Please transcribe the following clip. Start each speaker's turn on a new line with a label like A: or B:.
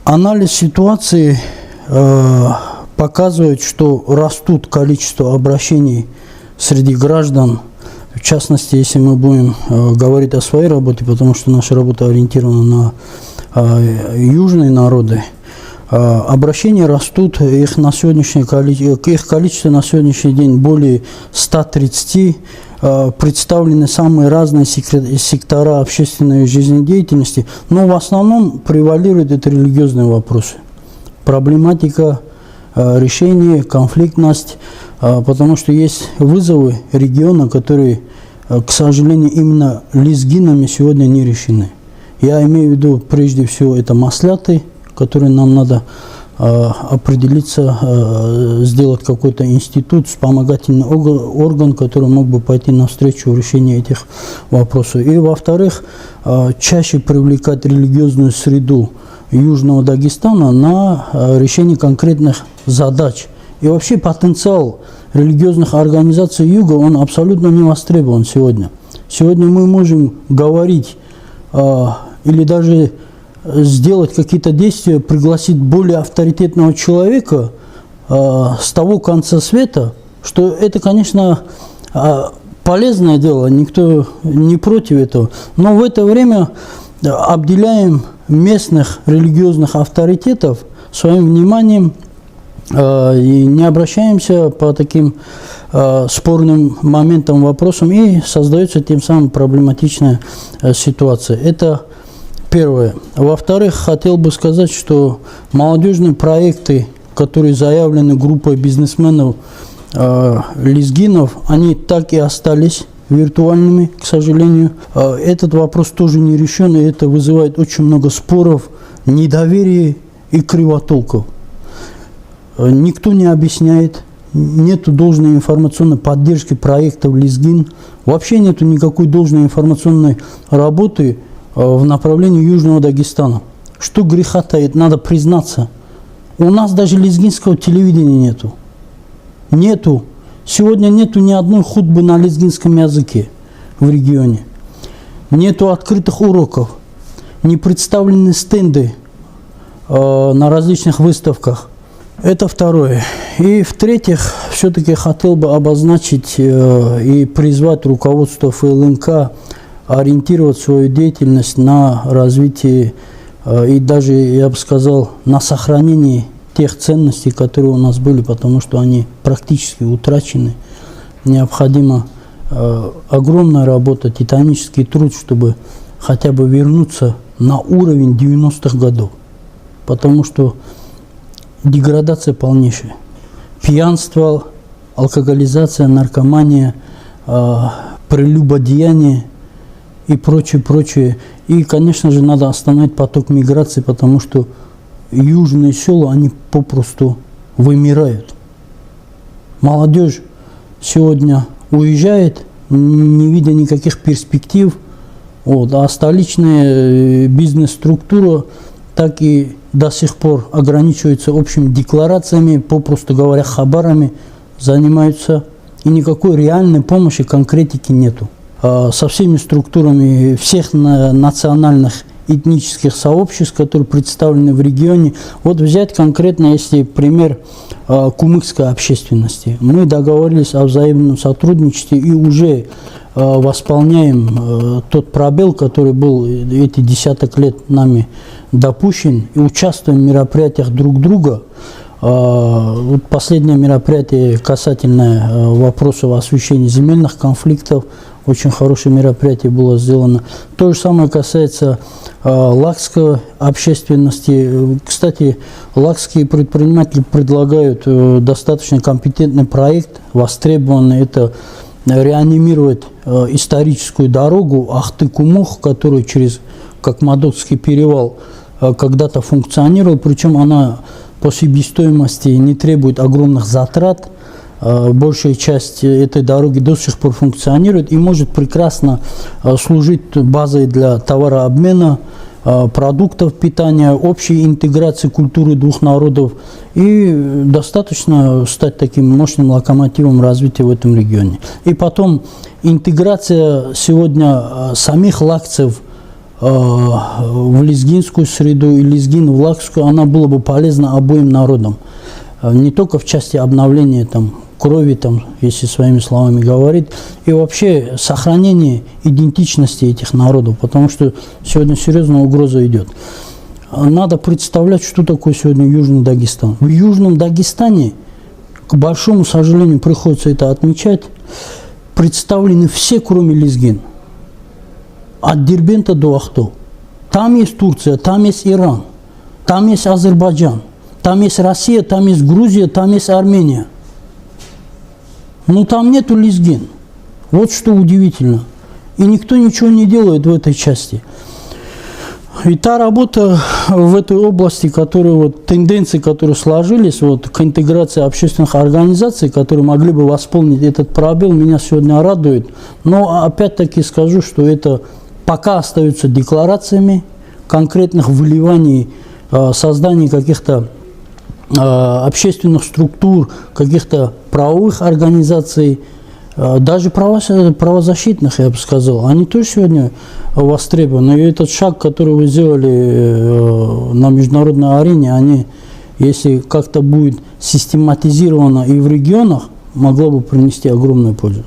A: Анализ ситуации показывает, что растут количество обращений среди граждан. В частности, если мы будем говорить о своей работе, потому что наша работа ориентирована на южные народы, обращения растут, их количество на сегодняшний день более 130, представлены самые разные сектора общественной жизнедеятельности, но в основном превалируют это религиозные вопросы. Проблематика решения, конфликтность, потому что есть вызовы региона, которые, к сожалению, именно лезгинами сегодня не решены. Я имею в виду прежде всего это масляты, которые нам надо определиться, сделать какой-то институт, вспомогательный орган, который мог бы пойти навстречу в решении этих вопросов. И, во-вторых, чаще привлекать религиозную среду Южного Дагестана на решение конкретных задач. И вообще потенциал религиозных организаций Юга, он абсолютно не востребован сегодня. Сегодня мы можем говорить или даже сделать какие-то действия, пригласить более авторитетного человека с того конца света, что это, конечно, полезное дело, никто не против этого, но в это время обделяем местных религиозных авторитетов своим вниманием и не обращаемся по таким спорным моментам, вопросам, и создается тем самым проблематичная ситуация. Это первое. Во-вторых, хотел бы сказать, что молодежные проекты, которые заявлены группой бизнесменов лезгинов, они так и остались виртуальными, к сожалению. Этот вопрос тоже не решен, и это вызывает очень много споров, недоверия и кривотолков. Никто не объясняет, нет должной информационной поддержки проектов лезгин, вообще нет никакой должной информационной работы в направлении Южного Дагестана. Что греха таит, надо признаться. У нас даже лезгинского телевидения нету. Нету. Сегодня нету ни одной хутбы на лезгинском языке в регионе. Нету открытых уроков. Не представлены стенды на различных выставках. Это второе. И в-третьих, все-таки хотел бы обозначить и призвать руководство ФЛНК ориентировать свою деятельность на развитие и даже, я бы сказал, на сохранение тех ценностей, которые у нас были, потому что они практически утрачены. Необходима огромная работа, титанический труд, чтобы хотя бы вернуться на уровень 90-х годов. Потому что деградация полнейшая. Пьянство, алкоголизация, наркомания, прелюбодеяние и прочее. И, конечно же, надо остановить поток миграции, потому что южные села, они попросту вымирают. Молодежь сегодня уезжает, не видя никаких перспектив, а столичная бизнес-структура так и до сих пор ограничивается общими декларациями, попросту говоря, хабарами занимаются, и никакой реальной помощи, конкретики нету. Со всеми структурами всех национальных этнических сообществ, которые представлены в регионе. Вот взять конкретно, если пример кумыкской общественности. Мы договорились о взаимном сотрудничестве и уже восполняем тот пробел, который был эти десяток лет нами допущен, и участвуем в мероприятиях друг друга. Вот последнее мероприятие касательно вопросов освещения земельных конфликтов, очень хорошее мероприятие было сделано. То же самое касается лакской общественности. Кстати, лакские предприниматели предлагают достаточно компетентный проект, востребованный. Это реанимировать историческую дорогу Ахты-Кумух, которая через Какмадокский перевал когда-то функционировала, причем она по себестоимости не требует огромных затрат. Большая часть этой дороги до сих пор функционирует и может прекрасно служить базой для товарообмена, продуктов питания, общей интеграции культуры двух народов и достаточно стать таким мощным локомотивом развития в этом регионе. И потом интеграция сегодня самих лакцев в лезгинскую среду и лезгин в лакскую, она была бы полезна обоим народам. Не только в части обновления там, крови, там, если своими словами говорить, и вообще сохранение идентичности этих народов, потому что сегодня серьезная угроза идет. Надо представлять, что такое сегодня Южный Дагестан. В Южном Дагестане, к большому сожалению, приходится это отмечать, представлены все, кроме лезгин. От Дербента до Ахту. Там есть Турция, там есть Иран, там есть Азербайджан, там есть Россия, там есть Грузия, там есть Армения. Но там нету лезгин. Вот что удивительно. И никто ничего не делает в этой части. И та работа в этой области, которые, вот, тенденции, которые сложились вот, к интеграции общественных организаций, которые могли бы восполнить этот пробел, меня сегодня радует. Но опять-таки скажу, что это пока остаются декларациями конкретных вливаний, создания каких-то общественных структур, каких-то правовых организаций, даже правозащитных, я бы сказал, они тоже сегодня востребованы. И этот шаг, который вы сделали на международной арене, они, если как-то будет систематизировано и в регионах, могло бы принести огромную пользу.